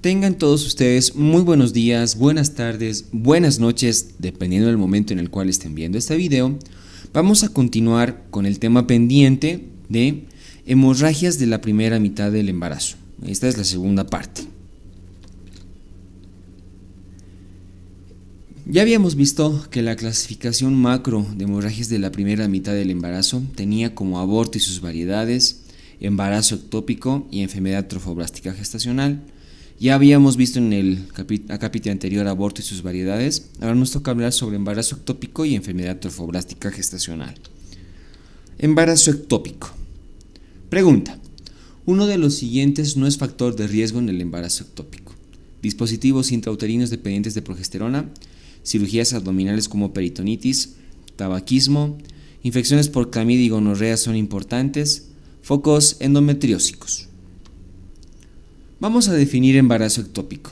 Tengan todos ustedes muy buenos días, buenas tardes, buenas noches, dependiendo del momento en el cual estén viendo este video. Vamos a continuar con el tema pendiente de hemorragias de la primera mitad del embarazo. Esta es la segunda parte. Ya habíamos visto que la clasificación macro de hemorragias de la primera mitad del embarazo tenía como aborto y sus variedades, embarazo ectópico y enfermedad trofoblástica gestacional. Ya habíamos visto en el capítulo anterior aborto y sus variedades. Ahora nos toca hablar sobre embarazo ectópico y enfermedad trofoblástica gestacional. Embarazo ectópico. Pregunta: uno de los siguientes no es factor de riesgo en el embarazo ectópico. Dispositivos intrauterinos dependientes de progesterona, cirugías abdominales como peritonitis, tabaquismo, infecciones por clamidia y gonorrea son importantes, focos endometriósicos. Vamos a definir embarazo ectópico.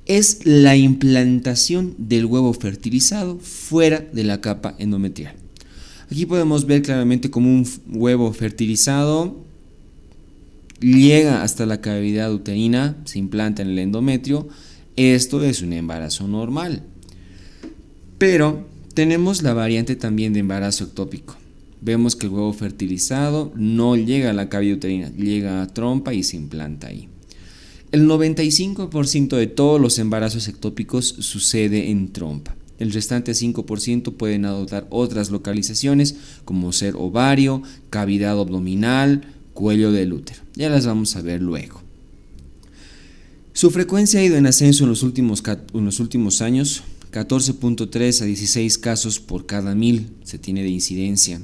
Es la implantación del huevo fertilizado fuera de la capa endometrial. Aquí podemos ver claramente cómo un huevo fertilizado llega hasta la cavidad uterina, se implanta en el endometrio. Esto es un embarazo normal. Pero tenemos la variante también de embarazo ectópico. Vemos que el huevo fertilizado no llega a la cavidad uterina, llega a trompa y se implanta ahí. El 95% de todos los embarazos ectópicos sucede en trompa. El restante 5% pueden adoptar otras localizaciones como ser ovario, cavidad abdominal, cuello del útero. Ya las vamos a ver luego. Su frecuencia ha ido en ascenso en los últimos años. 14.3 a 16 casos por cada 1000 se tiene de incidencia.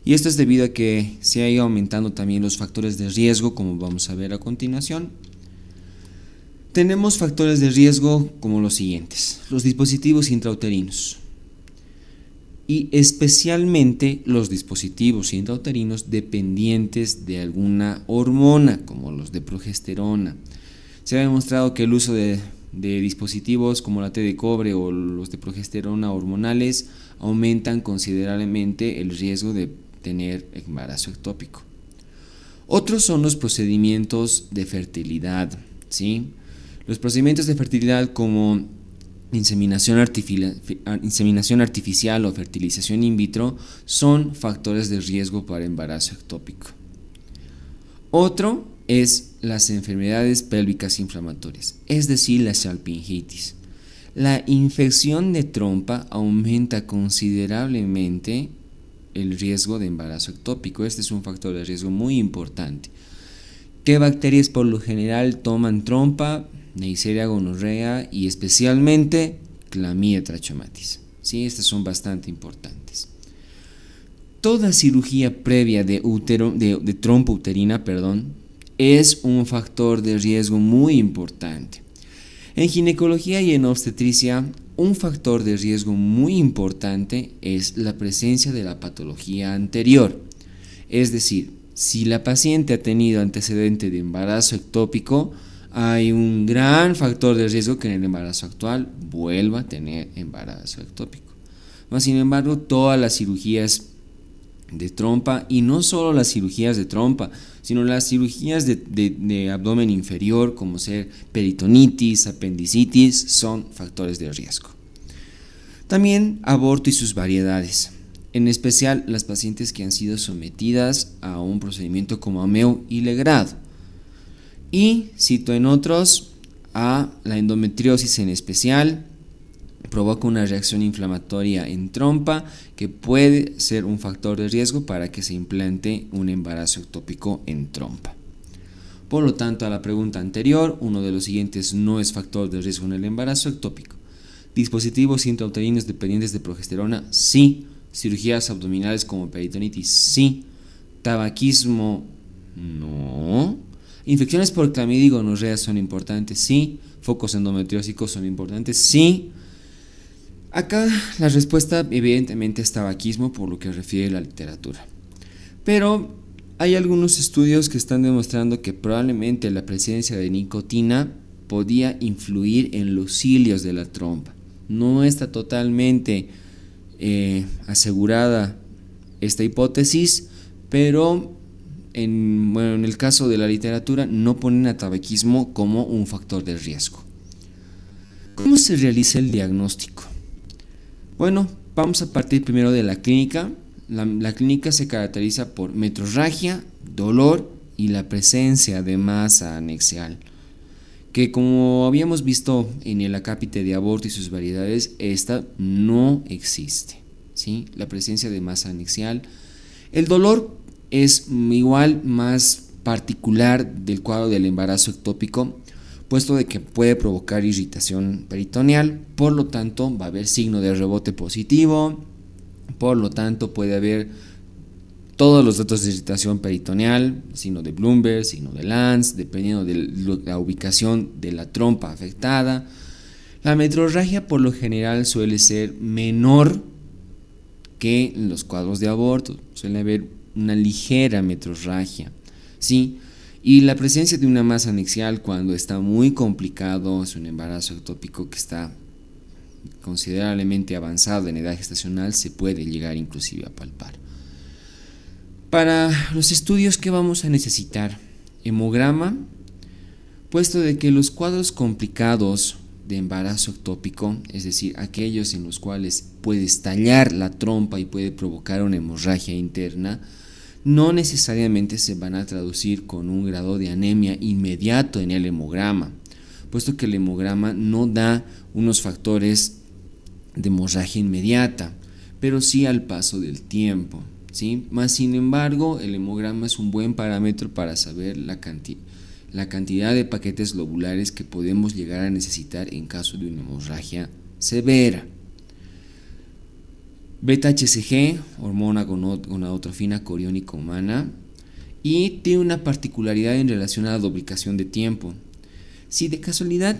Y esto es debido a que se ha ido aumentando también los factores de riesgo, como vamos a ver a continuación. Tenemos factores de riesgo como los siguientes: los dispositivos intrauterinos y especialmente los dispositivos intrauterinos dependientes de alguna hormona, como los de progesterona. Se ha demostrado que el uso de dispositivos como la T de cobre o los de progesterona hormonales aumentan considerablemente el riesgo de tener embarazo ectópico. Otros son los procedimientos de fertilidad, ¿sí? Los procedimientos de fertilidad como inseminación artificial o fertilización in vitro son factores de riesgo para embarazo ectópico. Otro es las enfermedades pélvicas inflamatorias, es decir, la salpingitis. La infección de trompa aumenta considerablemente el riesgo de embarazo ectópico. Este es un factor de riesgo muy importante. ¿Qué bacterias por lo general toman trompa? Neisseria gonorrea y especialmente Clamidia trachomatis. Sí, estas son bastante importantes. Toda cirugía previa de trompa uterina, es un factor de riesgo muy importante. En ginecología y en obstetricia, un factor de riesgo muy importante es la presencia de la patología anterior. Es decir, si la paciente ha tenido antecedente de embarazo ectópico, hay un gran factor de riesgo que en el embarazo actual vuelva a tener embarazo ectópico. Mas, sin embargo, todas las cirugías de trompa, y no solo las cirugías de trompa, sino las cirugías de abdomen inferior, como ser peritonitis, apendicitis, son factores de riesgo. También aborto y sus variedades, en especial las pacientes que han sido sometidas a un procedimiento como Ameo y Legrado. Y cito en otros a la endometriosis en especial, provoca una reacción inflamatoria en trompa que puede ser un factor de riesgo para que se implante un embarazo ectópico en trompa. Por lo tanto, a la pregunta anterior, uno de los siguientes no es factor de riesgo en el embarazo ectópico. Dispositivos intrauterinos dependientes de progesterona, sí. Cirugías abdominales como peritonitis, sí. Tabaquismo, no. Infecciones por clamidia y gonorrea son importantes, sí. Focos endometriósicos son importantes, sí. Acá la respuesta evidentemente es tabaquismo, por lo que refiere la literatura. Pero hay algunos estudios que están demostrando que probablemente la presencia de nicotina podía influir en los cilios de la trompa. No está totalmente asegurada esta hipótesis, pero en el caso de la literatura, no ponen a tabaquismo como un factor de riesgo. ¿Cómo se realiza el diagnóstico? Bueno, vamos a partir primero de la clínica. La clínica se caracteriza por metrorragia, dolor y la presencia de masa anexial, que como habíamos visto en el acápite de aborto y sus variedades, esta no existe, ¿sí? La presencia de masa anexial. El dolor es igual más particular del cuadro del embarazo ectópico, puesto de que puede provocar irritación peritoneal, por lo tanto va a haber signo de rebote positivo, por lo tanto puede haber todos los datos de irritación peritoneal, signo de Bloomberg, signo de Lance, dependiendo de la ubicación de la trompa afectada. La metrorragia por lo general suele ser menor que en los cuadros de aborto, suele haber una ligera metrorragia, ¿sí? Y la presencia de una masa anexial cuando está muy complicado, es un embarazo ectópico que está considerablemente avanzado en edad gestacional, se puede llegar inclusive a palpar. Para los estudios que vamos a necesitar, hemograma, puesto de que los cuadros complicados de embarazo ectópico, es decir, aquellos en los cuales puede estallar la trompa y puede provocar una hemorragia interna, no necesariamente se van a traducir con un grado de anemia inmediato en el hemograma, puesto que el hemograma no da unos factores de hemorragia inmediata, pero sí al paso del tiempo, ¿sí? Más sin embargo, el hemograma es un buen parámetro para saber la cantidad de paquetes globulares que podemos llegar a necesitar en caso de una hemorragia severa. Beta-HCG, hormona gonadotrofina coriónica humana, y tiene una particularidad en relación a la duplicación de tiempo. Si de casualidad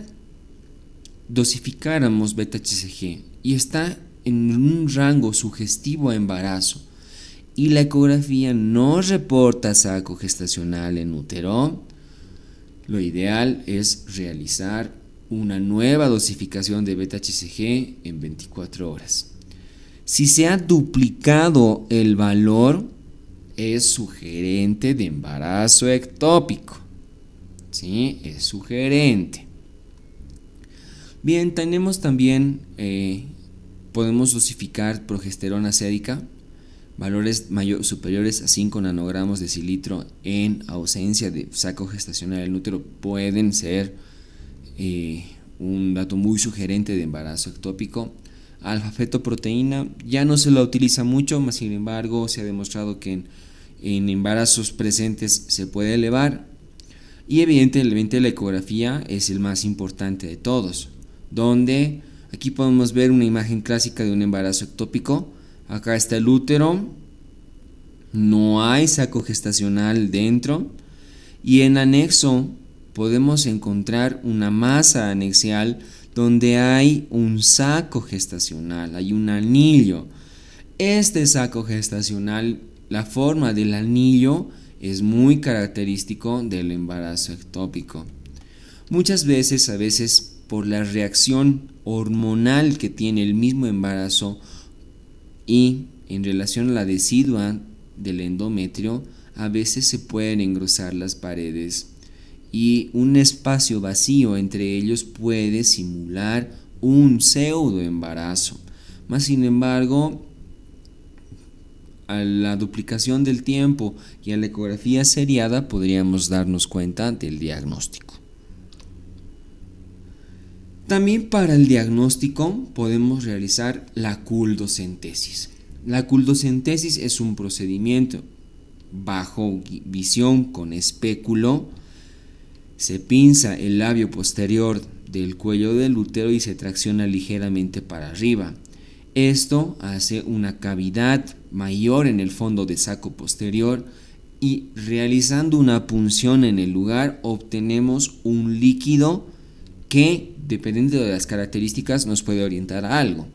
dosificáramos beta-HCG y está en un rango sugestivo a embarazo y la ecografía no reporta saco gestacional en útero, lo ideal es realizar una nueva dosificación de beta-HCG en 24 horas. Si se ha duplicado el valor, es sugerente de embarazo ectópico, ¿sí? Es sugerente. Bien, tenemos también, podemos dosificar progesterona sérica, valores superiores a 5 nanogramos de cilitro en ausencia de saco gestacional en útero pueden ser un dato muy sugerente de embarazo ectópico. Alfa-fetoproteína ya no se la utiliza mucho, mas sin embargo se ha demostrado que en embarazos presentes se puede elevar. Y evidentemente la ecografía es el más importante de todos, donde aquí podemos ver una imagen clásica de un embarazo ectópico. Acá está el útero, no hay saco gestacional dentro, y en anexo podemos encontrar una masa anexial donde hay un saco gestacional, hay un anillo. Este saco gestacional, la forma del anillo es muy característico del embarazo ectópico. Muchas veces, a veces por la reacción hormonal que tiene el mismo embarazo y en relación a la decidua del endometrio, a veces se pueden engrosar las paredes y un espacio vacío entre ellos puede simular un pseudo embarazo. Mas sin embargo, a la duplicación del tiempo y a la ecografía seriada podríamos darnos cuenta del diagnóstico. También para el diagnóstico podemos realizar la culdocentesis. La culdocentesis es un procedimiento bajo visión con espéculo. Se pinza el labio posterior del cuello del útero y se tracciona ligeramente para arriba. Esto hace una cavidad mayor en el fondo de saco posterior y realizando una punción en el lugar obtenemos un líquido que, dependiendo de las características, nos puede orientar a algo.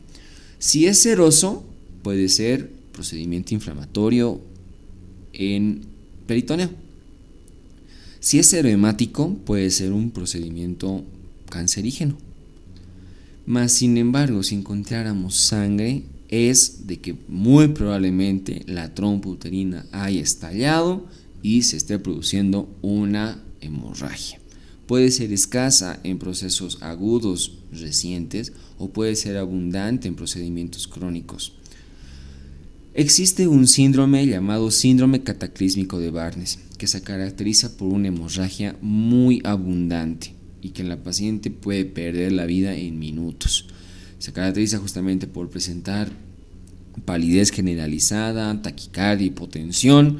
Si es seroso, puede ser procedimiento inflamatorio en peritoneo. Si es serohemático, puede ser un procedimiento cancerígeno. Mas sin embargo, si encontráramos sangre, es de que muy probablemente la trompa uterina haya estallado y se esté produciendo una hemorragia. Puede ser escasa en procesos agudos recientes o puede ser abundante en procedimientos crónicos. Existe un síndrome llamado síndrome cataclísmico de Barnes, que se caracteriza por una hemorragia muy abundante y que la paciente puede perder la vida en minutos. Se caracteriza justamente por presentar palidez generalizada, taquicardia, hipotensión.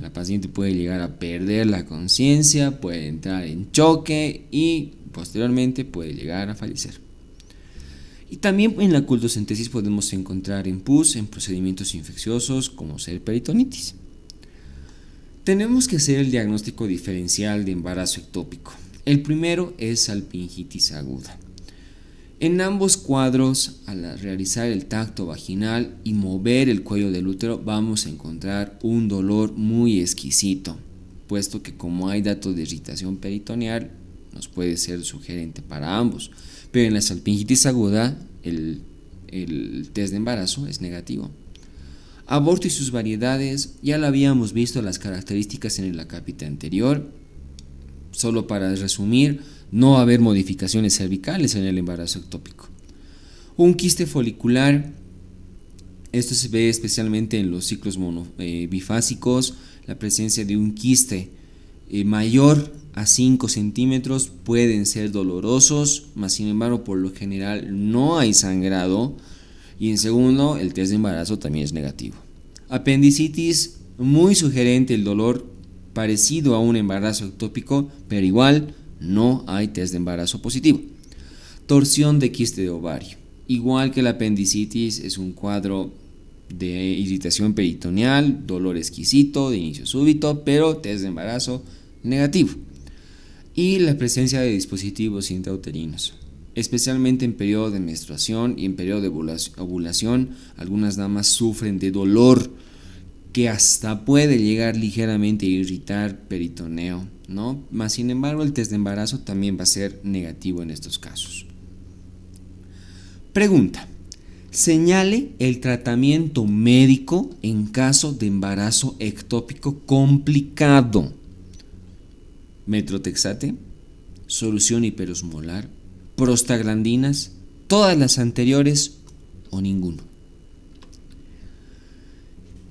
La paciente puede llegar a perder la conciencia, puede entrar en choque y posteriormente puede llegar a fallecer. Y también en la cultocentesis podemos encontrar en pus en procedimientos infecciosos como ser peritonitis. Tenemos que hacer el diagnóstico diferencial de embarazo ectópico. El primero es salpingitis aguda. En ambos cuadros, al realizar el tacto vaginal y mover el cuello del útero, vamos a encontrar un dolor muy exquisito, puesto que como hay datos de irritación peritoneal, nos puede ser sugerente para ambos. Pero en la salpingitis aguda, el test de embarazo es negativo. Aborto y sus variedades, ya lo habíamos visto las características en el acápite anterior. Solo para resumir, no va a haber modificaciones cervicales en el embarazo ectópico. Un quiste folicular, esto se ve especialmente en los ciclos bifásicos, la presencia de un quiste mayor a 5 centímetros pueden ser dolorosos, mas sin embargo por lo general no hay sangrado. Y en segundo, el test de embarazo también es negativo. Apendicitis, muy sugerente el dolor, parecido a un embarazo ectópico, pero igual no hay test de embarazo positivo. Torsión de quiste de ovario, igual que la apendicitis, es un cuadro de irritación peritoneal, dolor exquisito de inicio súbito, pero test de embarazo negativo. Y la presencia de dispositivos intrauterinos, especialmente en periodo de menstruación y en periodo de ovulación. Algunas damas sufren de dolor que hasta puede llegar ligeramente a irritar peritoneo, ¿no? Mas sin embargo, el test de embarazo también va a ser negativo en estos casos. Pregunta: señale el tratamiento médico en caso de embarazo ectópico complicado. Metrotexate, solución hiperosmolar, prostaglandinas, todas las anteriores o ninguno.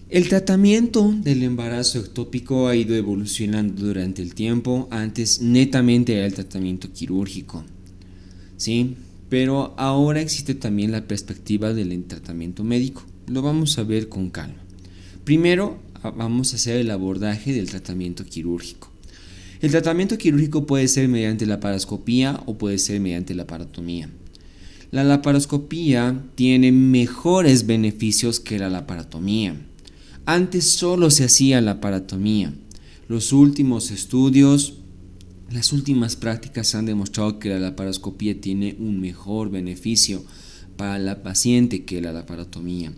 El tratamiento del embarazo ectópico ha ido evolucionando durante el tiempo. Antes netamente era el tratamiento quirúrgico, ¿sí? Pero ahora existe también la perspectiva del tratamiento médico. Lo vamos a ver con calma. Primero vamos a hacer el abordaje del tratamiento quirúrgico. El tratamiento quirúrgico puede ser mediante la laparoscopía o puede ser mediante la laparotomía. La laparoscopía tiene mejores beneficios que la laparotomía. Antes solo se hacía la laparotomía. Los últimos estudios, las últimas prácticas han demostrado que la laparoscopía tiene un mejor beneficio para la paciente que la laparotomía.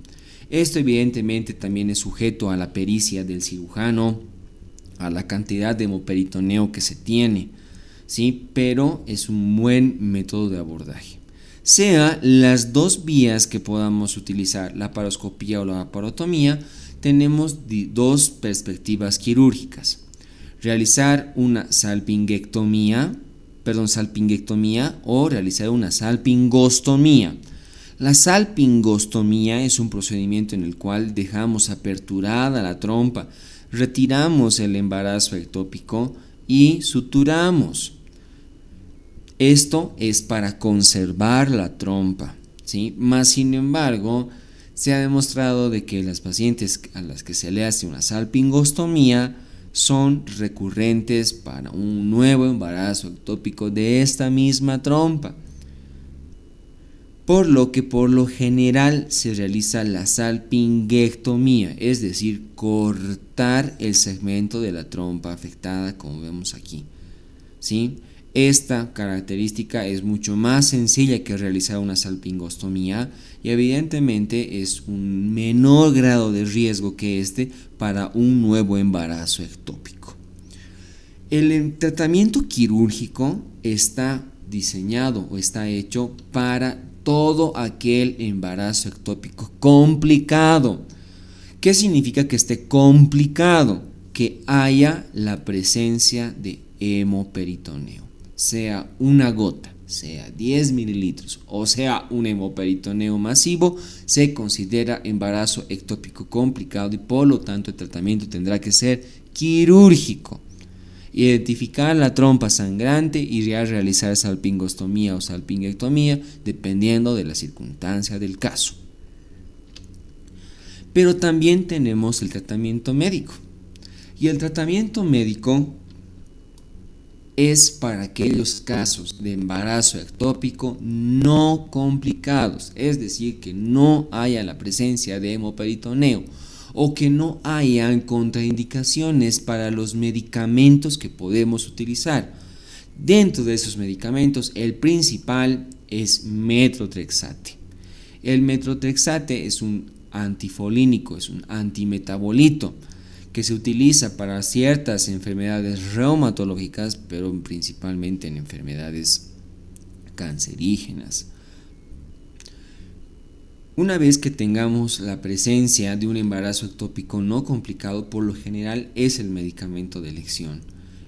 Esto evidentemente también es sujeto a la pericia del cirujano, a la cantidad de hemoperitoneo que se tiene, ¿sí? Pero es un buen método de abordaje. Sea las dos vías que podamos utilizar, la laparoscopía o la laparotomía, tenemos dos perspectivas quirúrgicas. Realizar una salpingectomía o realizar una salpingostomía. La salpingostomía es un procedimiento en el cual dejamos aperturada la trompa, retiramos el embarazo ectópico y suturamos. Esto es para conservar la trompa, ¿sí? Mas sin embargo, se ha demostrado de que las pacientes a las que se le hace una salpingostomía son recurrentes para un nuevo embarazo ectópico de esta misma trompa, por lo que por lo general se realiza la salpingectomía, es decir, cortar el segmento de la trompa afectada, como vemos aquí, ¿sí? Esta característica es mucho más sencilla que realizar una salpingostomía y evidentemente es un menor grado de riesgo que para un nuevo embarazo ectópico. El tratamiento quirúrgico está diseñado o está hecho para todo aquel embarazo ectópico complicado. ¿Qué significa que esté complicado? que haya la presencia de hemoperitoneo, sea una gota, sea 10 mililitros o sea un hemoperitoneo masivo, se considera embarazo ectópico complicado y por lo tanto el tratamiento tendrá que ser quirúrgico. Identificar la trompa sangrante y realizar salpingostomía o salpingectomía dependiendo de la circunstancia del caso. Pero también tenemos el tratamiento médico. Y el tratamiento médico es para aquellos casos de embarazo ectópico no complicados, es decir, que no haya la presencia de hemoperitoneo o que no hayan contraindicaciones para los medicamentos que podemos utilizar. Dentro de esos medicamentos, el principal es metotrexate. El metotrexate es un antifolínico, es un antimetabolito que se utiliza para ciertas enfermedades reumatológicas, pero principalmente en enfermedades cancerígenas. Una vez que tengamos la presencia de un embarazo ectópico no complicado, por lo general es el medicamento de elección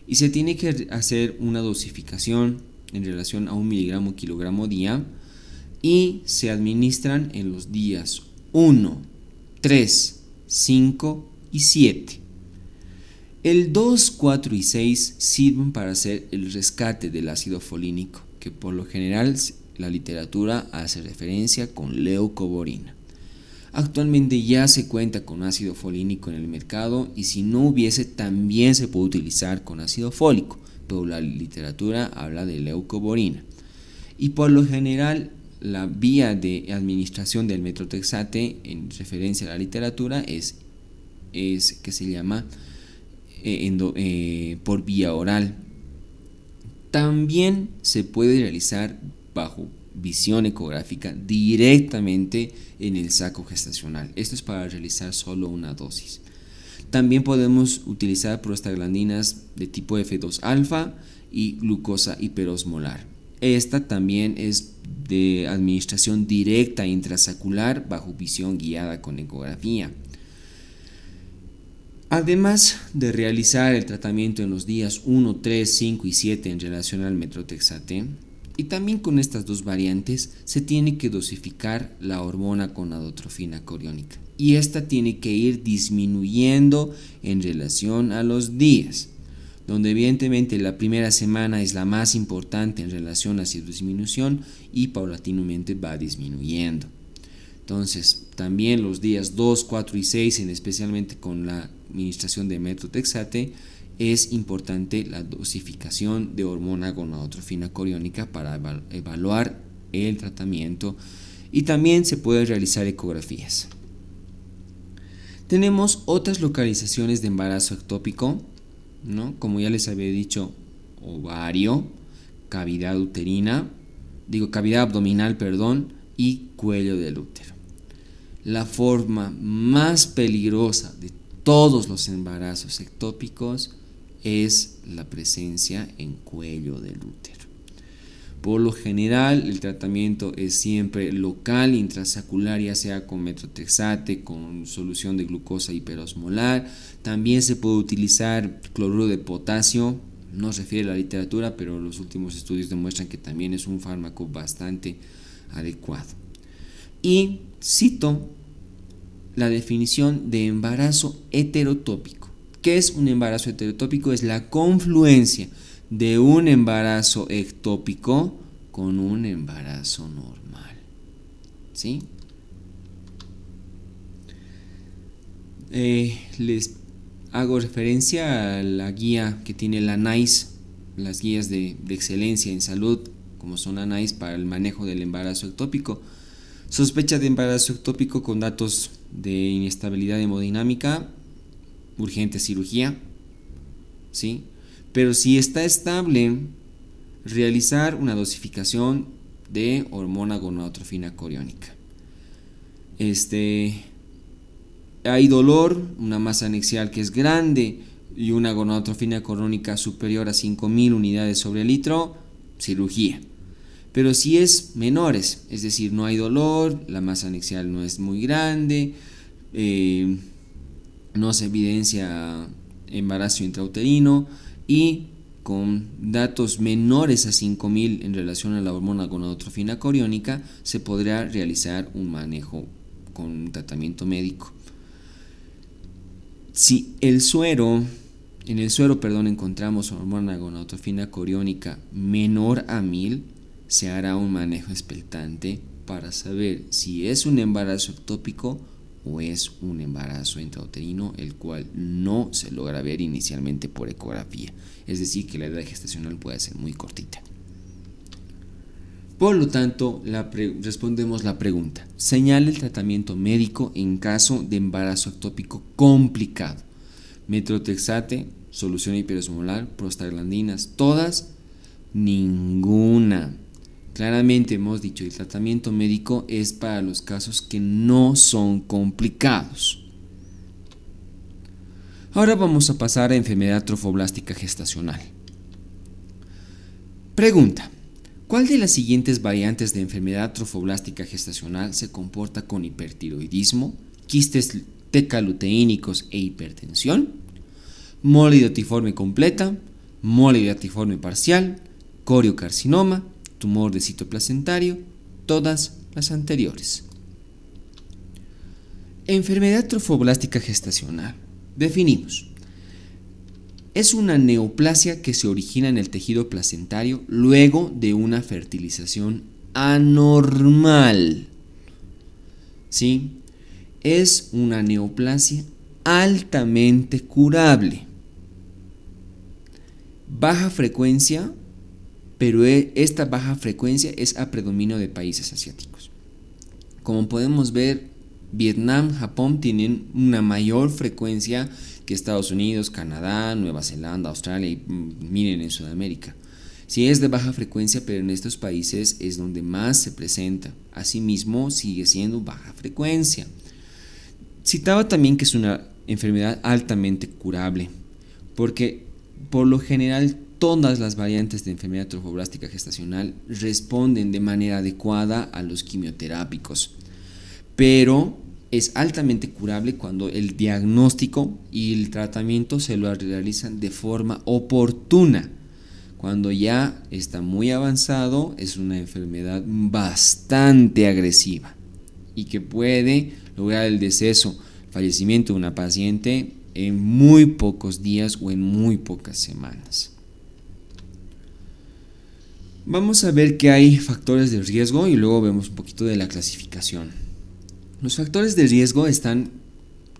y se tiene que hacer una dosificación en relación a 1 miligramo kilogramo día y se administran en los días 1, 3, 5 y 7. El 2, 4 y 6 sirven para hacer el rescate del ácido folínico, que por lo general la literatura hace referencia con leucovorina. Actualmente ya se cuenta con ácido folínico en el mercado y si no hubiese también se puede utilizar con ácido fólico, pero la literatura habla de leucovorina. Y por lo general la vía de administración del metotrexate en referencia a la literatura es que se llama por vía oral. También se puede realizar bajo visión ecográfica directamente en el saco gestacional. Esto es para realizar solo una dosis. También podemos utilizar prostaglandinas de tipo F2 alfa y glucosa hiperosmolar. Esta también es de administración directa intrasacular bajo visión guiada con ecografía. Además de realizar el tratamiento en los días 1, 3, 5 y 7 en relación al metotrexate, y también con estas dos variantes se tiene que dosificar la hormona gonadotrofina coriónica y esta tiene que ir disminuyendo en relación a los días, donde evidentemente la primera semana es la más importante en relación a su disminución y paulatinamente va disminuyendo. Entonces, también los días 2, 4 y 6, especialmente con la administración de metotrexate, es importante la dosificación de hormona gonadotrofina coriónica para evaluar el tratamiento y también se puede realizar ecografías. Tenemos otras localizaciones de embarazo ectópico, ¿no? Como ya les había dicho, ovario, cavidad abdominal, y cuello del útero. La forma más peligrosa de todos los embarazos ectópicos es la presencia en cuello del útero. Por lo general, el tratamiento es siempre local, intrasacular, ya sea con metotrexate, con solución de glucosa hiperosmolar. También se puede utilizar cloruro de potasio, no se refiere a la literatura, pero los últimos estudios demuestran que también es un fármaco bastante adecuado. Y cito la definición de embarazo heterotópico. ¿Qué es un embarazo heterotópico? Es la confluencia de un embarazo ectópico con un embarazo normal. ¿Sí? Les hago referencia a la guía que tiene la NICE, las guías de excelencia en salud, como son la NICE para el manejo del embarazo ectópico. Sospecha de embarazo ectópico con datos de inestabilidad hemodinámica, urgente cirugía, ¿sí? Pero si está estable, realizar una dosificación de hormona gonadotrofina coriónica. Hay dolor, una masa anexial que es grande y una gonadotrofina coriónica superior a 5.000 unidades sobre litro, cirugía. Pero si es menores, es decir, no hay dolor, la masa anexial no es muy grande, no se evidencia embarazo intrauterino y con datos menores a 5000 en relación a la hormona gonadotrofina coriónica se podrá realizar un manejo con un tratamiento médico. Si en el suero encontramos hormona gonadotrofina coriónica menor a 1000, se hará un manejo expectante para saber si es un embarazo ectópico o es un embarazo intrauterino, el cual no se logra ver inicialmente por ecografía, es decir, que la edad gestacional puede ser muy cortita. Por lo tanto, respondemos la pregunta: señala el tratamiento médico en caso de embarazo ectópico complicado. Metotrexate, solución hiperosmolar, prostaglandinas, todas, ninguna. Claramente hemos dicho, el tratamiento médico es para los casos que no son complicados. Ahora vamos a pasar a enfermedad trofoblástica gestacional. Pregunta: ¿cuál de las siguientes variantes de enfermedad trofoblástica gestacional se comporta con hipertiroidismo, quistes tecaluteínicos e hipertensión? Mole hidatiforme completa, mole hidatiforme parcial, coriocarcinoma, tumor de citoplacentario, todas las anteriores. Enfermedad trofoblástica gestacional. Definimos: es una neoplasia que se origina en el tejido placentario luego de una fertilización anormal. ¿Sí? Es una neoplasia altamente curable. Baja frecuencia, pero esta baja frecuencia es a predominio de países asiáticos. Como podemos ver, Vietnam, Japón tienen una mayor frecuencia que Estados Unidos, Canadá, Nueva Zelanda, Australia y miren en Sudamérica. Sí es de baja frecuencia, pero en estos países es donde más se presenta. Asimismo, sigue siendo baja frecuencia. Citaba también que es una enfermedad altamente curable, porque por lo general todas las variantes de enfermedad trofoblástica gestacional responden de manera adecuada a los quimioterápicos, pero es altamente curable cuando el diagnóstico y el tratamiento se lo realizan de forma oportuna. Cuando ya está muy avanzado, es una enfermedad bastante agresiva y que puede lograr el deceso, fallecimiento de una paciente en muy pocos días o en muy pocas semanas. Vamos a ver que hay factores de riesgo y luego vemos un poquito de la clasificación. Los factores de riesgo están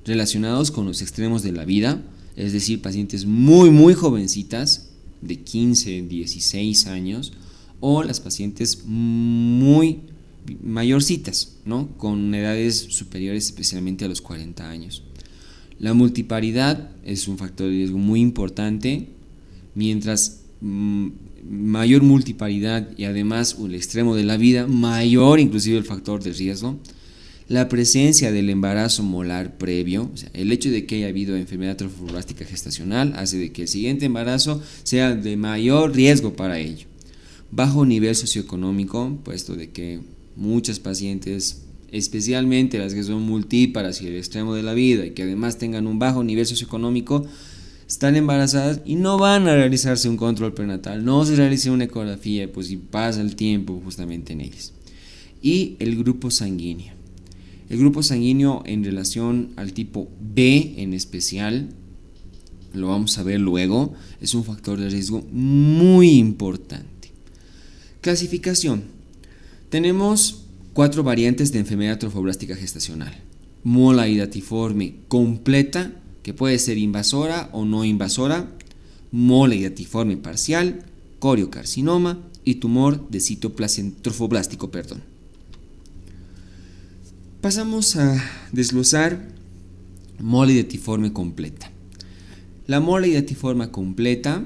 relacionados con los extremos de la vida, es decir, pacientes muy jovencitas, de 15, 16 años, o las pacientes muy mayorcitas, ¿no? Con edades superiores especialmente a los 40 años. La multiparidad es un factor de riesgo muy importante, mientras mayor multiparidad y además el extremo de la vida, mayor inclusive el factor de riesgo. La presencia del embarazo molar previo, o sea, el hecho de que haya habido enfermedad trofoblástica gestacional hace de que el siguiente embarazo sea de mayor riesgo para ello. Bajo nivel socioeconómico, puesto de que muchas pacientes, especialmente las que son multíparas y el extremo de la vida y que además tengan un bajo nivel socioeconómico, están embarazadas y no van a realizarse un control prenatal, no se realiza una ecografía, pues si pasa el tiempo justamente en ellas. Y el grupo sanguíneo. El grupo sanguíneo en relación al tipo B en especial, lo vamos a ver luego, es un factor de riesgo muy importante. Clasificación. Tenemos 4 variantes de enfermedad trofoblástica gestacional. Mola hidatiforme completa, que puede ser invasora o no invasora, mola hidatiforme parcial, coriocarcinoma y tumor de trofoblástico. Pasamos a desglosar mola hidatiforme completa. La mola hidatiforme completa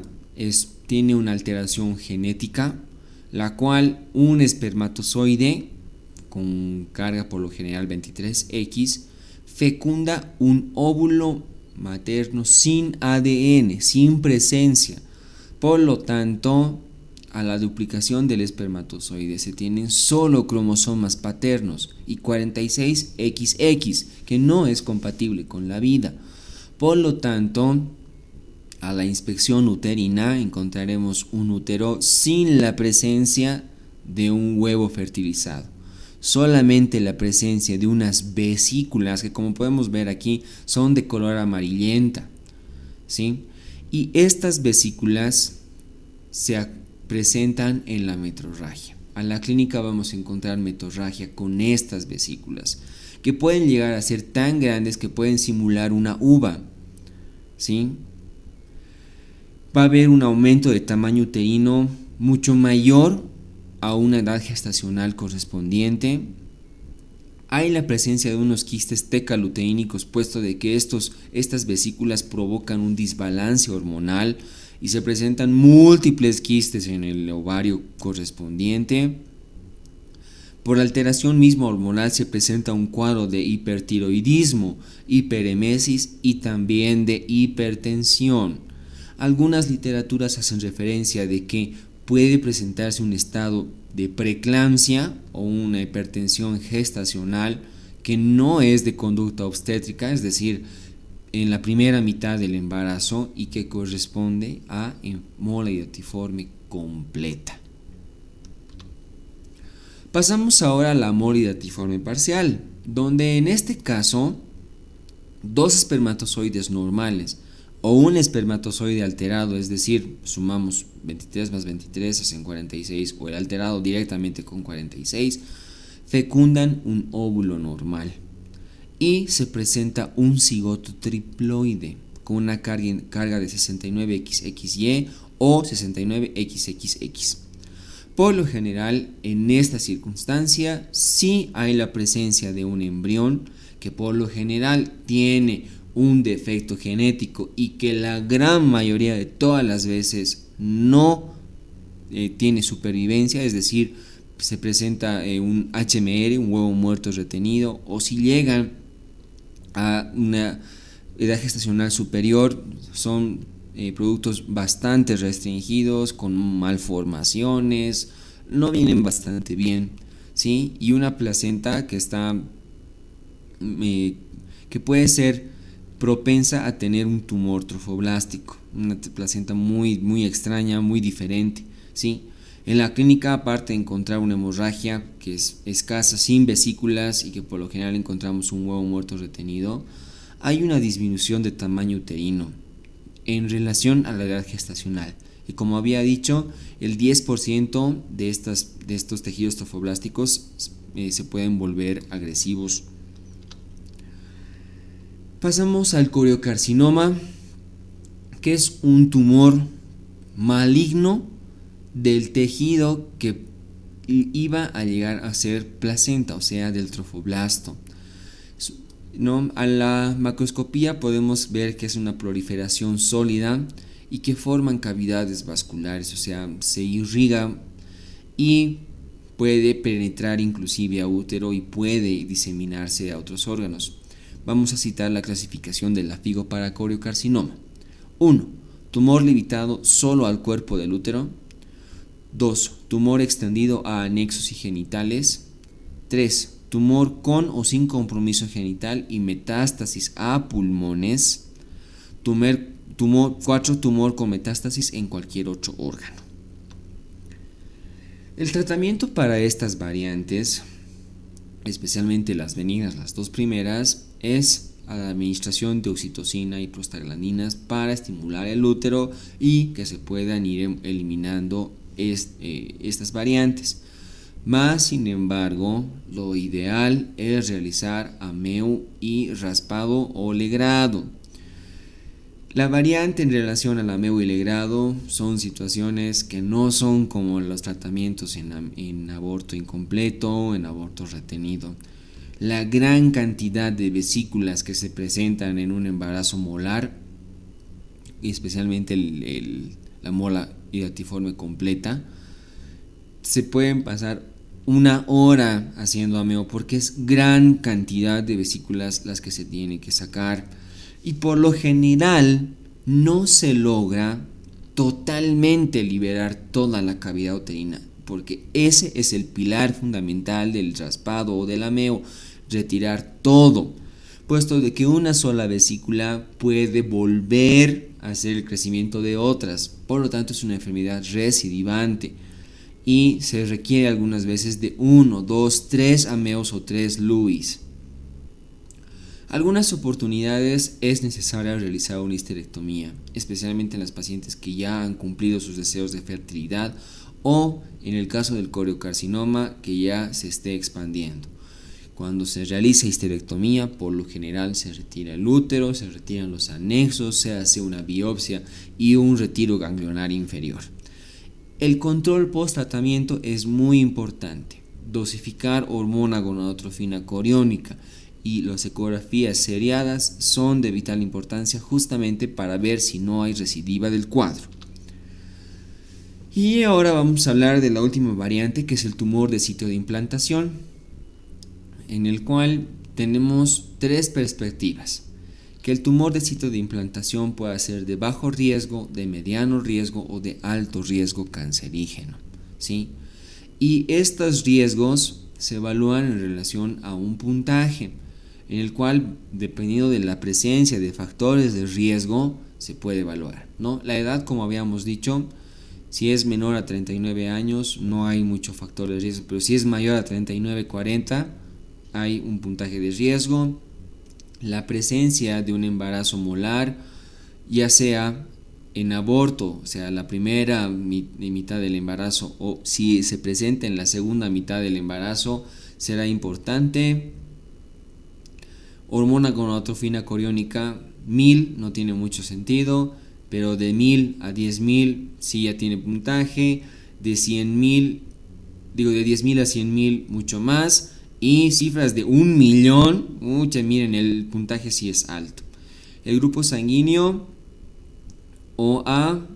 tiene una alteración genética, la cual un espermatozoide con carga por lo general 23X fecunda un óvulo materno sin ADN, sin presencia. Por lo tanto, a la duplicación del espermatozoide se tienen solo cromosomas paternos y 46XX, que no es compatible con la vida. Por lo tanto, a la inspección uterina encontraremos un útero sin la presencia de un huevo fertilizado. Solamente la presencia de unas vesículas que, como podemos ver aquí, son de color amarillenta, ¿sí? Y estas vesículas se presentan en la metrorragia. A la clínica vamos a encontrar metrorragia con estas vesículas, que pueden llegar a ser tan grandes que pueden simular una uva, ¿sí? Va a haber un aumento de tamaño uterino mucho mayor a una edad gestacional correspondiente. Hay la presencia de unos quistes tecaluteínicos, puesto de que estas vesículas provocan un desbalance hormonal y se presentan múltiples quistes en el ovario correspondiente. Por alteración misma hormonal se presenta un cuadro de hipertiroidismo, hiperemesis y también de hipertensión. Algunas literaturas hacen referencia de que puede presentarse un estado de preeclampsia o una hipertensión gestacional que no es de conducta obstétrica, es decir, en la primera mitad del embarazo, y que corresponde a mola hidatiforme completa. Pasamos ahora a la mola hidatiforme parcial, donde en este caso dos espermatozoides normales o un espermatozoide alterado, es decir, sumamos 23 más 23 hacen 46, o el alterado directamente con 46, fecundan un óvulo normal y se presenta un cigoto triploide con una carga de 69XXY o 69XXX. Por lo general, en esta circunstancia sí hay la presencia de un embrión que por lo general tiene un defecto genético y que la gran mayoría de todas las veces no tiene supervivencia, es decir, se presenta un HMR, un huevo muerto retenido, o si llegan a una edad gestacional superior son productos bastante restringidos, con malformaciones, no vienen bastante bien, ¿sí? Y una placenta que está que puede ser propensa a tener un tumor trofoblástico, una placenta muy extraña, muy diferente, ¿sí? En la clínica, aparte de encontrar una hemorragia que es escasa, sin vesículas, y que por lo general encontramos un huevo muerto retenido, hay una disminución de tamaño uterino en relación a la edad gestacional. Y como había dicho, el 10% de estos tejidos trofoblásticos se pueden volver agresivos. Pasamos al coriocarcinoma, que es un tumor maligno del tejido que iba a llegar a ser placenta, o sea, del trofoblasto. ¿No? A la macroscopía podemos ver que es una proliferación sólida y que forman cavidades vasculares, o sea, se irriga y puede penetrar inclusive a útero y puede diseminarse a otros órganos. Vamos a citar la clasificación de la FIGO para coriocarcinoma. 1. Tumor limitado solo al cuerpo del útero. 2. Tumor extendido a anexos y genitales. 3. Tumor con o sin compromiso genital y metástasis a pulmones. 4. Tumor con metástasis en cualquier otro órgano. El tratamiento para estas variantes, especialmente las benignas, las dos primeras, es a la administración de oxitocina y prostaglandinas para estimular el útero y que se puedan ir eliminando estas variantes. Más sin embargo, lo ideal es realizar ameo y raspado o legrado. La variante en relación al ameo y legrado son situaciones que no son como los tratamientos en aborto incompleto, en aborto retenido. La gran cantidad de vesículas que se presentan en un embarazo molar, y especialmente la mola hidatiforme completa, se pueden pasar una hora haciendo ameo porque es gran cantidad de vesículas las que se tienen que sacar, y por lo general no se logra totalmente liberar toda la cavidad uterina, porque ese es el pilar fundamental del raspado o del ameo, retirar todo, puesto de que una sola vesícula puede volver hacer el crecimiento de otras, por lo tanto es una enfermedad recidivante y se requiere algunas veces de 1, 2, 3 ameos o 3 Lewis. Algunas oportunidades es necesario realizar una histerectomía, especialmente en las pacientes que ya han cumplido sus deseos de fertilidad o en el caso del coriocarcinoma que ya se esté expandiendo. Cuando se realiza histerectomía, por lo general se retira el útero, se retiran los anexos, se hace una biopsia y un retiro ganglionar inferior. El control post-tratamiento es muy importante. Dosificar hormona gonadotrofina coriónica y las ecografías seriadas son de vital importancia justamente para ver si no hay recidiva del cuadro. Y ahora vamos a hablar de la última variante, que es el tumor de sitio de implantación, en el cual tenemos tres perspectivas. Que el tumor de sitio de implantación pueda ser de bajo riesgo, de mediano riesgo o de alto riesgo cancerígeno, ¿sí? Y estos riesgos se evalúan en relación a un puntaje, en el cual, dependiendo de la presencia de factores de riesgo, se puede evaluar, ¿no? La edad, como habíamos dicho, si es menor a 39 años no hay mucho factor de riesgo, pero si es mayor a 39, 40 hay un puntaje de riesgo. La presencia de un embarazo molar, ya sea en aborto, o sea, la primera mitad del embarazo, o si se presenta en la segunda mitad del embarazo, será importante. Hormona gonadotrofina coriónica, 1000 no tiene mucho sentido, pero de 1000 a 10.000 sí ya tiene puntaje. De 100.000, de 10.000 a 100.000 mucho más. Y cifras de 1.000.000, miren, el puntaje sí es alto. El grupo sanguíneo OA,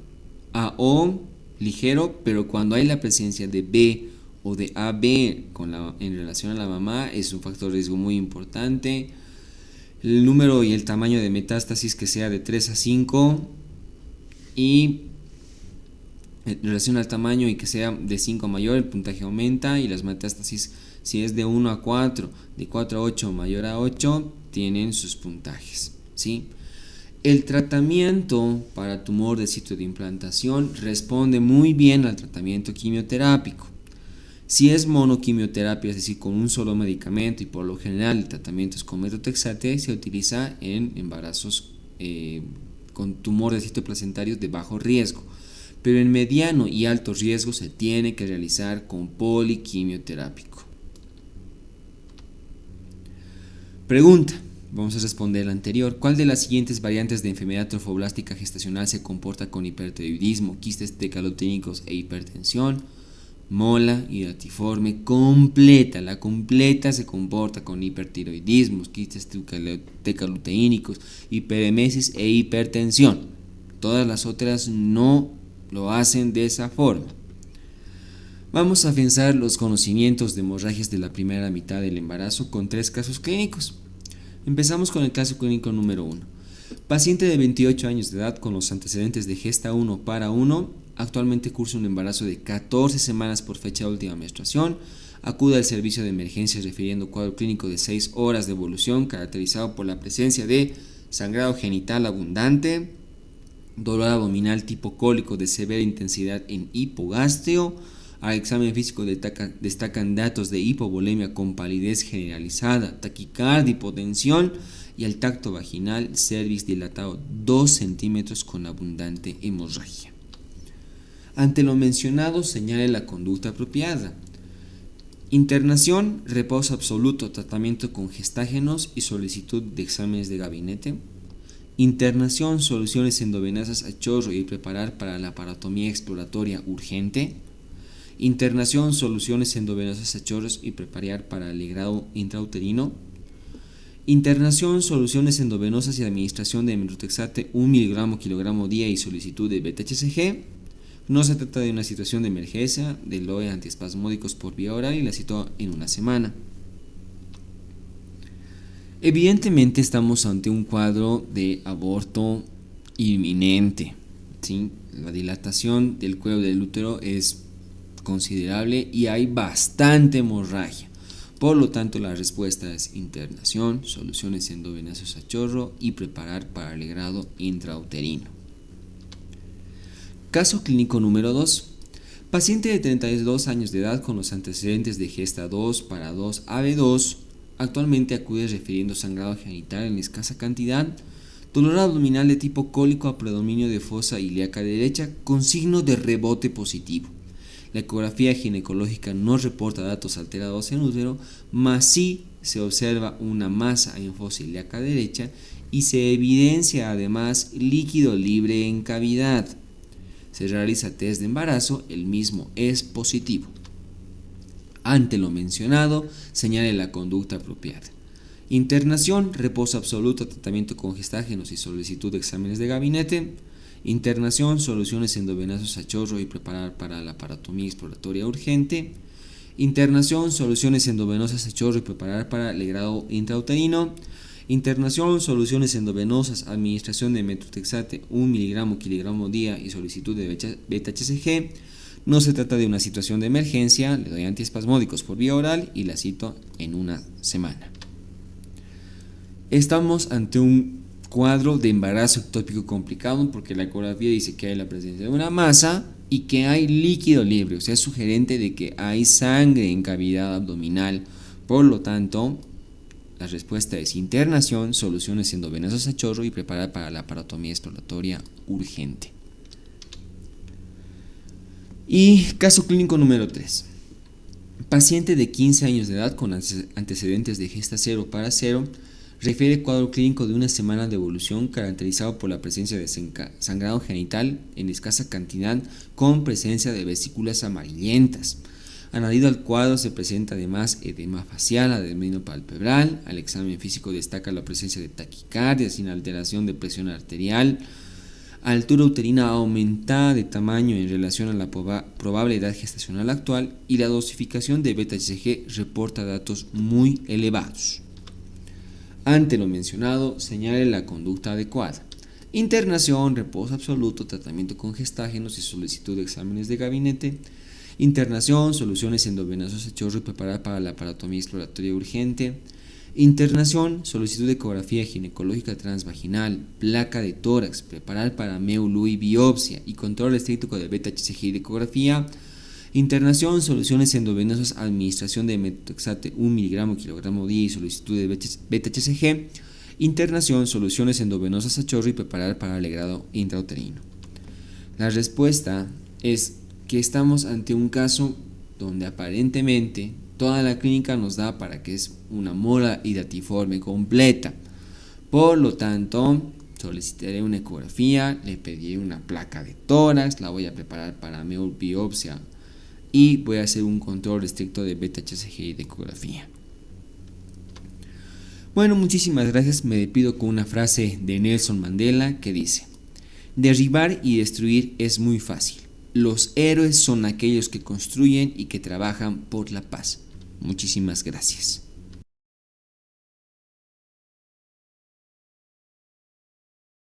AO, ligero, pero cuando hay la presencia de B o de AB en relación a la mamá, es un factor de riesgo muy importante. El número y el tamaño de metástasis que sea de 3 a 5 y en relación al tamaño y que sea de 5 mayor, el puntaje aumenta, y las metástasis, si es de 1 a 4, de 4 a 8 mayor a 8, tienen sus puntajes, ¿sí? El tratamiento para tumor de sitio de implantación responde muy bien al tratamiento quimioterápico. Si es monoquimioterapia, es decir, con un solo medicamento, y por lo general el tratamiento es con metotrexate, se utiliza en embarazos con tumor de sitio placentario de bajo riesgo. Pero en mediano y alto riesgo se tiene que realizar con poliquimioterápico. Pregunta, vamos a responder la anterior. ¿Cuál de las siguientes variantes de enfermedad trofoblástica gestacional se comporta con hipertiroidismo, quistes decaloténicos e hipertensión? Mola hidatiforme completa, la completa se comporta con hipertiroidismo, quistes decaloteínicos, hiperemesis e hipertensión. Todas las otras no lo hacen de esa forma. Vamos a afianzar los conocimientos de hemorragias de la primera mitad del embarazo con 3 casos clínicos. Empezamos con el caso clínico número 1. Paciente de 28 años de edad con los antecedentes de gesta 1 para 1, actualmente cursa un embarazo de 14 semanas por fecha de última menstruación. Acude al servicio de emergencias refiriendo cuadro clínico de 6 horas de evolución caracterizado por la presencia de sangrado genital abundante, dolor abdominal tipo cólico de severa intensidad en hipogastrio. Al examen físico destacan datos de hipovolemia con palidez generalizada, taquicardia, hipotensión, y al tacto vaginal, cervix dilatado 2 centímetros con abundante hemorragia. Ante lo mencionado, señale la conducta apropiada. Internación, reposo absoluto, tratamiento con gestágenos y solicitud de exámenes de gabinete. Internación, soluciones endovenosas a chorro y preparar para la parotomía exploratoria urgente. Internación, soluciones endovenosas a chorros y preparar para el legrado intrauterino. Internación, soluciones endovenosas y administración de metotrexate 1 mg/kg día y solicitud de beta-HCG. No se trata de una situación de emergencia de LOE antiespasmódicos por vía oral y la citó en 1 semana. Evidentemente estamos ante un cuadro de aborto inminente, ¿sí? La dilatación del cuello del útero es considerable y hay bastante hemorragia. Por lo tanto, la respuesta es internación, soluciones endovenosas a chorro y preparar para el legrado intrauterino. Caso clínico número 2. Paciente de 32 años de edad con los antecedentes de Gesta 2 para 2 AB2, actualmente acude refiriendo sangrado genital en escasa cantidad, dolor abdominal de tipo cólico a predominio de fosa ilíaca derecha con signo de rebote positivo. La ecografía ginecológica no reporta datos alterados en útero, mas sí se observa una masa en fosa ilíaca derecha y se evidencia además líquido libre en cavidad. Se realiza test de embarazo, el mismo es positivo. Ante lo mencionado, señale la conducta apropiada. Internación, reposo absoluto, tratamiento con gestágenos y solicitud de exámenes de gabinete. Internación, soluciones endovenosas a chorro y preparar para la laparotomía exploratoria urgente. Internación, soluciones endovenosas a chorro y preparar para el legrado intrauterino. Internación, soluciones endovenosas, administración de metotrexate 1 mg/kg día y solicitud de beta-HCG. No se trata de una situación de emergencia, le doy antiespasmódicos por vía oral y la cito en una semana. Estamos ante un cuadro de embarazo ectópico complicado porque la ecografía dice que hay la presencia de una masa y que hay líquido libre, o sea, es sugerente de que hay sangre en cavidad abdominal. Por lo tanto, la respuesta es internación, soluciones endovenosas a chorro y preparar para la laparotomía exploratoria urgente. Y caso clínico número 3. Paciente de 15 años de edad con antecedentes de Gesta 0 para 0 refiere cuadro clínico de una semana de evolución caracterizado por la presencia de sangrado genital en escasa cantidad con presencia de vesículas amarillentas. Añadido al cuadro se presenta además edema facial, ademino palpebral. Al examen físico destaca la presencia de taquicardia sin alteración de presión arterial, altura uterina aumentada de tamaño en relación a la probable edad gestacional actual y la dosificación de beta-HCG reporta datos muy elevados. Ante lo mencionado, señale la conducta adecuada. Internación, reposo absoluto, tratamiento con gestágenos y solicitud de exámenes de gabinete. Internación, soluciones endovenosas a chorro y preparar para la laparotomía exploratoria urgente. Internación, solicitud de ecografía ginecológica transvaginal, placa de tórax, preparar para MEULU y biopsia y control estricto de beta-HCG y de ecografía. Internación, soluciones endovenosas, administración de metotrexate 1 mg/kg día y solicitud de beta-HCG. Internación, soluciones endovenosas a chorro y preparar para el legrado intrauterino. La respuesta es que estamos ante un caso donde aparentemente toda la clínica nos da para que es una mola hidatiforme completa. Por lo tanto, solicitaré una ecografía, le pediré una placa de tórax, la voy a preparar para biopsia y voy a hacer un control estricto de beta-HCG y de ecografía. Bueno, muchísimas gracias. Me despido con una frase de Nelson Mandela que dice: derribar y destruir es muy fácil. Los héroes son aquellos que construyen y que trabajan por la paz. Muchísimas gracias.